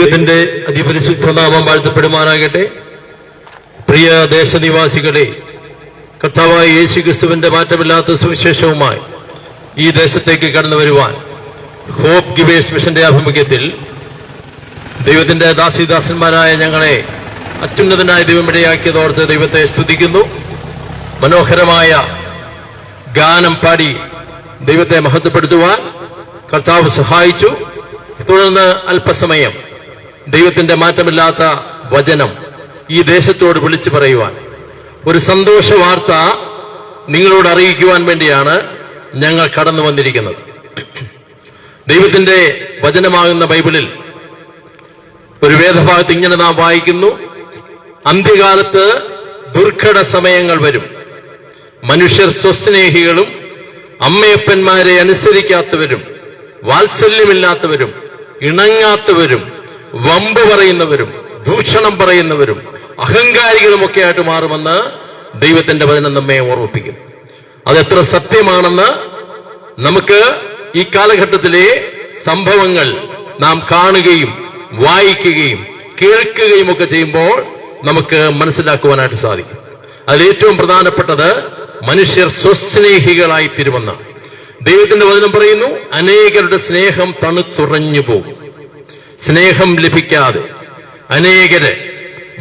ദൈവത്തിന്റെ അതിപരിശുദ്ധ നാമം വാഴ്ത്തപ്പെടുമാറാകട്ടെ. പ്രിയ ദേശനിവാസികളെ, കർത്താവായ യേശുക്രിസ്തുവിന്റെ മാറ്റമില്ലാത്ത സുവിശേഷവുമായി ഈ ദേശത്തേക്ക് കടന്നു വരുവാൻ ഹോപ്പ് ഗിവേഴ്സ് മിഷന്റെ ആഭിമുഖ്യത്തിൽ ദൈവത്തിന്റെ ദാസിദാസന്മാരായ ഞങ്ങളെ അത്യുന്നതനായ ദൈവം ഇടയാക്കിയതോർത്ത് ദൈവത്തെ സ്തുതിക്കുന്നു. മനോഹരമായ ഗാനം പാടി ദൈവത്തെ മഹത്വപ്പെടുത്തുവാൻ കർത്താവ് സഹായിച്ചു. തുടർന്ന് അല്പസമയം ദൈവത്തിന്റെ മാറ്റമില്ലാത്ത വചനം ഈ ദേശത്തോട് വിളിച്ചു പറയുവാൻ, ഒരു സന്തോഷ വാർത്ത നിങ്ങളോട് അറിയിക്കുവാൻ വേണ്ടിയാണ് ഞങ്ങൾ കടന്നു വന്നിരിക്കുന്നത്. ദൈവത്തിന്റെ വചനമാകുന്ന ബൈബിളിൽ ഒരു വേദഭാഗത്ത് ഇങ്ങനെ നാം വായിക്കുന്നു: അന്ത്യകാലത്ത് ദുർഘട സമയങ്ങൾ വരും. മനുഷ്യർ സ്വസ്നേഹികളും അമ്മയപ്പന്മാരെ അനുസരിക്കാത്തവരും വാത്സല്യമില്ലാത്തവരും ഇണങ്ങാത്തവരും വമ്പ് പറയുന്നവരും ദൂഷണം പറയുന്നവരും അഹങ്കാരികളുമൊക്കെ ആയിട്ട് മാറുമെന്ന് ദൈവത്തിന്റെ വചനം നമ്മെ ഓർമ്മിപ്പിക്കുന്നു. അതെത്ര സത്യമാണെന്ന് നമുക്ക് ഈ കാലഘട്ടത്തിലെ സംഭവങ്ങൾ നാം കാണുകയും വായിക്കുകയും കേൾക്കുകയും ഒക്കെ ചെയ്യുമ്പോൾ നമുക്ക് മനസ്സിലാക്കുവാനായിട്ട് സാധിക്കും. അതിലേറ്റവും പ്രധാനപ്പെട്ടത് മനുഷ്യർ സ്വസ്നേഹികളായി തീരുമെന്നാണ്. ദൈവത്തിന്റെ വചനം പറയുന്നു, അനേകരുടെ സ്നേഹം തണുത്തുറഞ്ഞു പോകും. സ്നേഹം ലഭിക്കാതെ അനേകര്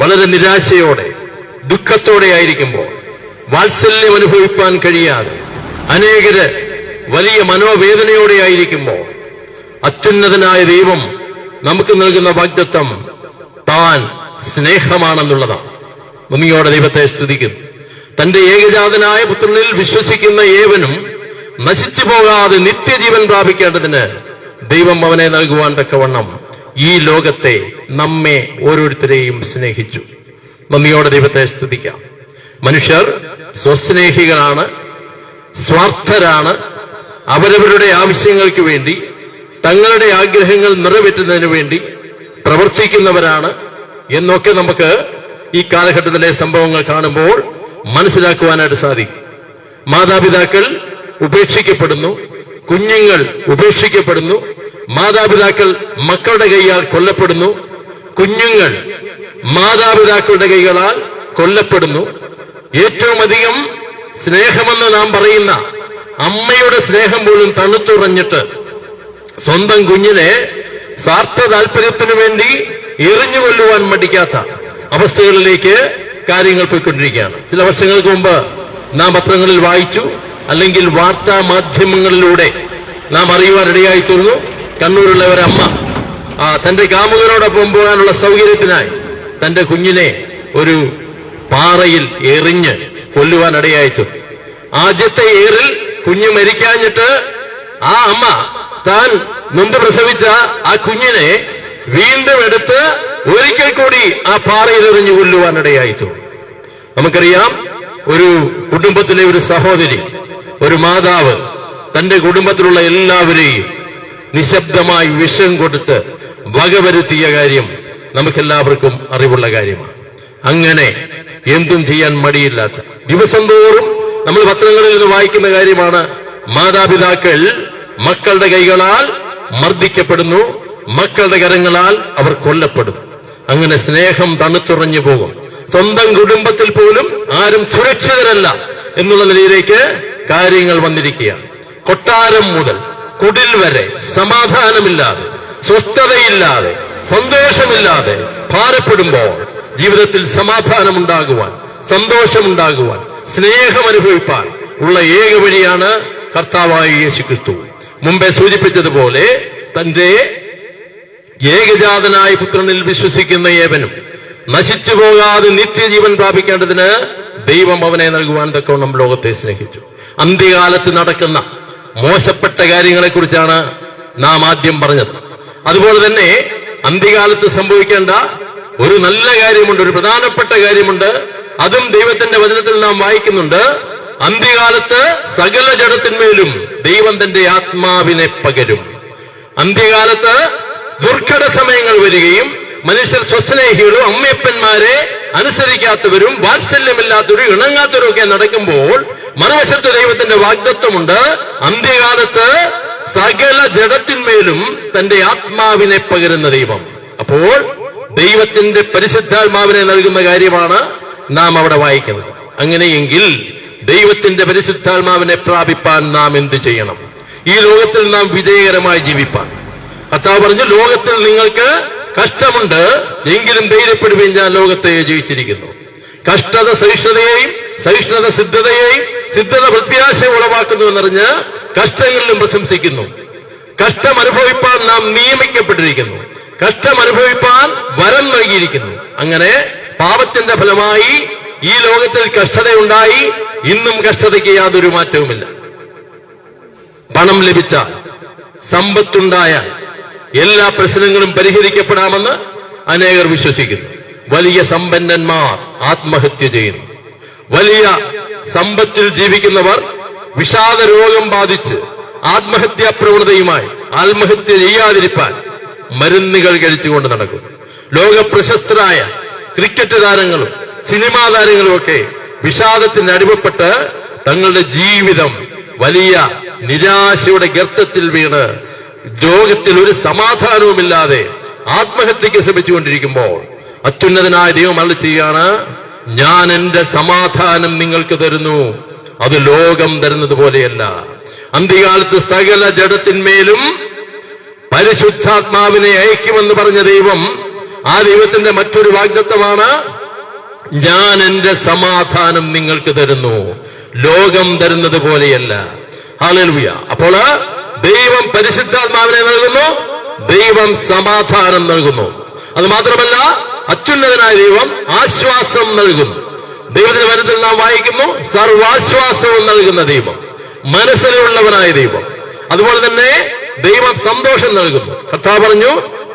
വളരെ നിരാശയോടെ ദുഃഖത്തോടെ ആയിരിക്കുമ്പോൾ, വാത്സല്യം അനുഭവിപ്പാൻ കഴിയാതെ അനേകര് വലിയ മനോവേദനയോടെ ആയിരിക്കുമ്പോൾ, അത്യുന്നതനായ ദൈവം നമുക്ക് നൽകുന്ന വാഗ്ദത്തം താൻ സ്നേഹമാണെന്നുള്ളതാണ്. നന്ദിയോടെ ദൈവത്തെ സ്തുതിക്കുന്നു. തന്റെ ഏകജാതനായ പുത്രനിൽ വിശ്വസിക്കുന്ന ഏവനും നശിച്ചു പോകാതെ നിത്യജീവൻ പ്രാപിക്കേണ്ടതിന് ദൈവം അവനെ നൽകുവാൻ തക്കവണ്ണം ഈ ലോകത്തെ നമ്മെ ഓരോരുത്തരെയും സ്നേഹിച്ചു. നന്ദിയോടെ ദൈവത്തെ സ്തുതിക്കാം. മനുഷ്യർ സ്വസ്നേഹികളാണ്, സ്വാർത്ഥരാണ്, അവരവരുടെ ആവശ്യങ്ങൾക്ക് വേണ്ടി തങ്ങളുടെ ആഗ്രഹങ്ങൾ നിറവേറ്റുന്നതിന് വേണ്ടി പ്രവർത്തിക്കുന്നവരാണ് എന്നൊക്കെ നമുക്ക് ഈ കാലഘട്ടത്തിലെ സംഭവങ്ങൾ കാണുമ്പോൾ മനസ്സിലാക്കുവാനായിട്ട് സാധിക്കും. മാതാപിതാക്കൾ ഉപേക്ഷിക്കപ്പെടുന്നു, കുഞ്ഞുങ്ങൾ ഉപേക്ഷിക്കപ്പെടുന്നു, മാതാപിതാക്കൾ മക്കളുടെ കൈയാൽ കൊല്ലപ്പെടുന്നു, കുഞ്ഞുങ്ങൾ മാതാപിതാക്കളുടെ കൈകളാൽ കൊല്ലപ്പെടുന്നു. ഏറ്റവും അധികം സ്നേഹമെന്ന് നാം പറയുന്ന അമ്മയുടെ സ്നേഹം പോലും തണുത്തുറഞ്ഞിട്ട് സ്വന്തം കുഞ്ഞിനെ സ്വാർത്ഥ താല്പര്യത്തിനു വേണ്ടി എറിഞ്ഞു കൊല്ലുവാൻ മടിക്കാത്ത അവസ്ഥകളിലേക്ക് കാര്യങ്ങൾ പോയിക്കൊണ്ടിരിക്കുകയാണ്. ചില വർഷങ്ങൾക്ക് മുമ്പ് നാം പത്രങ്ങളിൽ വായിച്ചു, അല്ലെങ്കിൽ വാർത്താ മാധ്യമങ്ങളിലൂടെ നാം അറിയുവാനിടയായി തീർന്നു. കണ്ണൂരുള്ള ഒരമ്മ തന്റെ കാമുകനോടൊപ്പം പോകാനുള്ള സൗകര്യത്തിനായി തന്റെ കുഞ്ഞിനെ ഒരു പാറയിൽ എറിഞ്ഞ് കൊല്ലുവാൻ ഇടയായി തീർന്നു. ആദ്യത്തെ ഏറിൽ കുഞ്ഞ് മരിക്കാഞ്ഞിട്ട് ആ അമ്മ താൻ മുമ്പ് പ്രസവിച്ച ആ കുഞ്ഞിനെ വീണ്ടും എടുത്ത് ഒരിക്കൽ കൂടി ആ പാറയിൽ എറിഞ്ഞു കൊല്ലുവാൻ ഇടയായി തീർന്നു. നമുക്കറിയാം, ഒരു കുടുംബത്തിലെ ഒരു സഹോദരി, ഒരു മാതാവ് തന്റെ കുടുംബത്തിലുള്ള എല്ലാവരെയും നിശബ്ദമായി വിഷം കൊടുത്ത് വകവരുത്തിയ കാര്യം നമുക്കെല്ലാവർക്കും അറിവുള്ള കാര്യമാണ്. അങ്ങനെ എന്തും ചെയ്യാൻ മടിയില്ലാത്ത, ദിവസം തോറും നമ്മൾ പത്രങ്ങളിൽ നിന്ന് വായിക്കുന്ന കാര്യമാണ്, മാതാപിതാക്കൾ മക്കളുടെ കൈകളാൽ മർദ്ദിക്കപ്പെടുന്നു, മക്കളുടെ കരങ്ങളാൽ അവർ കൊല്ലപ്പെടും. അങ്ങനെ സ്നേഹം തണുത്തുറഞ്ഞു പോകും. സ്വന്തം കുടുംബത്തിൽ പോലും ആരും സുരക്ഷിതരല്ല എന്നുള്ള നിലയിലേക്ക് കാര്യങ്ങൾ വന്നിരിക്കുകയാണ്. കൊട്ടാരം മുതൽ കുടിൽ വരെ സമാധാനമില്ലാതെ, സ്വസ്ഥതയില്ലാതെ, സന്തോഷമില്ലാതെ ഭാരപ്പെടുമ്പോൾ ജീവിതത്തിൽ സമാധാനമുണ്ടാകുവാൻ, സന്തോഷമുണ്ടാകുവാൻ, സ്നേഹം അനുഭവിപ്പാൻ ഉള്ള ഏക വഴിയാണ് കർത്താവായ യേശുക്രിസ്തു. മുമ്പേ സൂചിപ്പിച്ചതുപോലെ തന്റെ ഏകജാതനായ പുത്രനിൽ വിശ്വസിക്കുന്ന ഏവനും നശിച്ചു പോകാതെ നിത്യജീവൻ പ്രാപിക്കേണ്ടതിന് ദൈവം അവനെ നൽകുവാൻ തക്കവണ്ണം ലോകത്തെ സ്നേഹിച്ചു. അന്ത്യകാലത്ത് നടക്കുന്ന മോശപ്പെട്ട കാര്യങ്ങളെ കുറിച്ചാണ് നാം ആദ്യം പറഞ്ഞത്. അതുപോലെ തന്നെ അന്ത്യകാലത്ത് സംഭവിക്കേണ്ട ഒരു നല്ല കാര്യമുണ്ട്, ഒരു പ്രധാനപ്പെട്ട കാര്യമുണ്ട്. അതും ദൈവത്തിന്റെ വചനത്തിൽ നാം വായിക്കുന്നുണ്ട്. അന്ത്യകാലത്ത് സകല ജഡത്തിന്മേലും ദൈവം തന്റെ ആത്മാവിനെ പകരും. അന്ത്യകാലത്ത് ദുർഘട സമയങ്ങൾ വരികയും മനുഷ്യർ സ്വസ്നേഹികളും അമ്മയപ്പന്മാരെ അനുസരിക്കാത്തവരും വാത്സല്യമില്ലാത്തവരും ഇണങ്ങാത്തവരും ഒക്കെ നടക്കുമ്പോൾ, മറുവശത്ത് ദൈവത്തിന്റെ വാഗ്ദത്വമുണ്ട്. അന്ത്യകാലത്ത് സകല ജഡത്തിന്മേലും തന്റെ ആത്മാവിനെ പകരുന്ന ദൈവം. അപ്പോൾ ദൈവത്തിന്റെ പരിശുദ്ധാത്മാവിനെ നൽകുന്ന കാര്യമാണ് നാം അവിടെ വായിക്കുന്നത്. അങ്ങനെയെങ്കിൽ ദൈവത്തിന്റെ പരിശുദ്ധാത്മാവിനെ പ്രാപിപ്പാൻ നാം എന്ത് ചെയ്യണം? ഈ ലോകത്തിൽ നാം വിജയകരമായി ജീവിപ്പാൻ കർത്താവ് പറഞ്ഞു, ലോകത്തിൽ നിങ്ങൾക്ക് കഷ്ടമുണ്ട്, എങ്കിലും ധൈര്യപ്പെടുകയും ഞാൻ ലോകത്തെ ജയിച്ചിരിക്കുന്നു. കഷ്ടത സഹിഷ്ണുതയെയും, സഹിഷ്ണുത സിദ്ധതയെയും, സിദ്ധത പ്രത്യാശയെ ഉളവാക്കുന്നു എന്നറിഞ്ഞ് കഷ്ടങ്ങളിലും പ്രശംസിക്കുന്നു. കഷ്ടം അനുഭവിപ്പാൻ നാം നിയമിക്കപ്പെട്ടിരിക്കുന്നു. കഷ്ടം അനുഭവിപ്പാൻ വരം നൽകിയിരിക്കുന്നു. അങ്ങനെ പാപത്തിന്റെ ഫലമായി ഈ ലോകത്തിൽ കഷ്ടതയുണ്ടായി. ഇന്നും കഷ്ടതയ്ക്ക് യാതൊരു മാറ്റവുമില്ല. പണം ലഭിച്ച, സമ്പത്തുണ്ടായ എല്ലാ പ്രശ്നങ്ങളും പരിഹരിക്കപ്പെടാമെന്ന് അനേകർ വിശ്വസിക്കുന്നു. വലിയ സമ്പന്നന്മാർ ആത്മഹത്യ ചെയ്യുന്നു. വലിയ സമ്പത്തിൽ ജീവിക്കുന്നവർ വിഷാദ രോഗം ബാധിച്ച് ആത്മഹത്യാ പ്രവണതയുമായി ആത്മഹത്യ ചെയ്യാതിരിക്കാൻ മരുന്നുകൾ കഴിച്ചുകൊണ്ട് നടക്കുന്നു. ലോക പ്രശസ്തരായ ക്രിക്കറ്റ് താരങ്ങളും സിനിമാ താരങ്ങളും ഒക്കെ വിഷാദത്തിന് അടിമപ്പെട്ട് തങ്ങളുടെ ജീവിതം വലിയ നിരാശയുടെ ഗർത്തത്തിൽ വീണ് ലോകത്തിൽ ഒരു സമാധാനവുമില്ലാതെ ആത്മഹത്യക്ക് ശ്രമിച്ചുകൊണ്ടിരിക്കുമ്പോൾ അത്യുന്നതനായ ദൈവം അരുളി ചെയ്യാണ്, ഞാൻ എന്റെ സമാധാനം നിങ്ങൾക്ക് തരുന്നു, അത് ലോകം തരുന്നത് പോലെയല്ല. അന്ത്യകാലത്ത് സകല ജഡത്തിന്മേലും പരിശുദ്ധാത്മാവിനെ അയക്കുമെന്ന് പറഞ്ഞ ദൈവം, ആ ദൈവത്തിന്റെ മറ്റൊരു വാഗ്ദത്തമാണ്, ഞാൻ എന്റെ സമാധാനം നിങ്ങൾക്ക് തരുന്നു, ലോകം തരുന്നത് പോലെയല്ല. ഹല്ലേലൂയ. അപ്പോൾ ദൈവം പരിശുദ്ധാത്മാവിനെ നൽകുന്നു, ദൈവം സമാധാനം നൽകുന്നു. അത് മാത്രമല്ല, അത്യുന്നതനായ ദൈവം ആശ്വാസം നൽകുന്നു. ദൈവത്തിന്റെ വചനത്തിൽ നാം വായിക്കുന്നു, സർവാശ്വാസവും നൽകുന്ന ദൈവം, മനസ്സിലുള്ളവനായ ദൈവം. അതുപോലെ തന്നെ ദൈവം സന്തോഷം നൽകുന്നു. കർത്താവ് പറഞ്ഞു,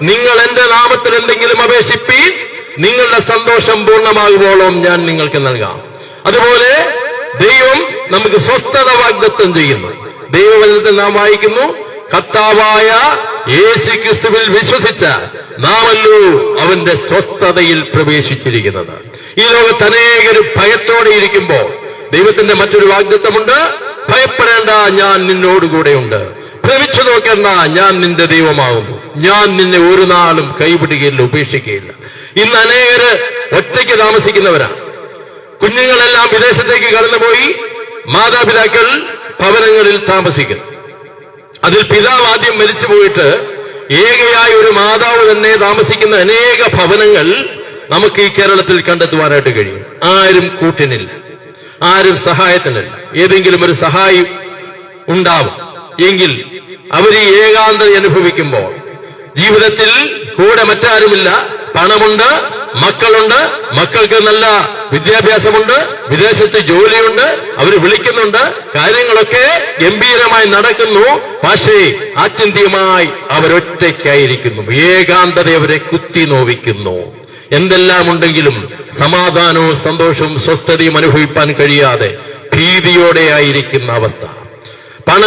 നിങ്ങൾ എന്റെ നാമത്തിൽ എന്തെങ്കിലും അപേക്ഷിപ്പീൻ, നിങ്ങളുടെ സന്തോഷം പൂർണ്ണമാകുമ്പോഴും ഞാൻ നിങ്ങൾക്ക് നൽകാം. അതുപോലെ ദൈവം നമുക്ക് സ്വസ്ഥത വാഗ്ദത്തം ചെയ്യുന്നു. ദൈവവചനത്തിൽ നാം വായിക്കുന്നു, കർത്താവായ യേശുക്രിസ്തുവിൽ വിശ്വസിച്ച നാമല്ലോ അവന്റെ സ്വസ്ഥതയിൽ പ്രവേശിച്ചിരിക്കുന്നത്. ഈ ലോകത്ത് അനേകരും ഭയത്തോടെ ഇരിക്കുമ്പോൾ ദൈവത്തിന്റെ മറ്റൊരു വാഗ്ദത്തമുണ്ട്, ഭയപ്പെടേണ്ട, ഞാൻ നിന്നോടുകൂടെയുണ്ട്. ഭ്രമിച്ചു നോക്കേണ്ട, ഞാൻ നിന്റെ ദൈവമാകുന്നു. ഞാൻ നിന്നെ ഒരു നാളും കൈവിടുകയില്ല, ഉപേക്ഷിക്കുകയില്ല. ഇന്ന് അനേകര് ഒറ്റയ്ക്ക് താമസിക്കുന്നവരാണ്. കുഞ്ഞുങ്ങളെല്ലാം വിദേശത്തേക്ക് കടന്നുപോയി, മാതാപിതാക്കൾ ഭവനങ്ങളിൽ താമസിക്കുന്നു. അതിൽ പിതാവ് ആദ്യം മരിച്ചു പോയിട്ട് ഏകയായ ഒരു മാതാവ് തന്നെ താമസിക്കുന്ന അനേക ഭവനങ്ങൾ നമുക്ക് ഈ കേരളത്തിൽ കണ്ടെത്തുവാനായിട്ട് കഴിയും. ആരും കൂട്ടിനില്ല, ആരും സഹായത്തിനില്ല. ഏതെങ്കിലും ഒരു സഹായി ഉണ്ടാവും എങ്കിൽ അവർ ഈ ഏകാന്തത അനുഭവിക്കുമ്പോൾ ജീവിതത്തിൽ കൂടെ മറ്റാരുമില്ല. പണമുണ്ട്, മക്കളുണ്ട്, മക്കൾക്ക് നല്ല വിദ്യാഭ്യാസമുണ്ട്, വിദേശത്ത് ജോലിയുണ്ട്, അവർ വിളിക്കുന്നുണ്ട്, കാര്യങ്ങളൊക്കെ ഗംഭീരമായി നടക്കുന്നു. പക്ഷേ ആത്യന്തികമായി അവരൊറ്റയ്ക്കായിരിക്കുന്നു. ഏകാന്തത അവരെ കുത്തി നോവിക്കുന്നു. എന്തെല്ലാം ഉണ്ടെങ്കിലും സമാധാനവും സന്തോഷവും സ്വസ്ഥതയും അനുഭവിപ്പാൻ കഴിയാതെ ഭീതിയോടെ ആയിരിക്കുന്ന അവസ്ഥ.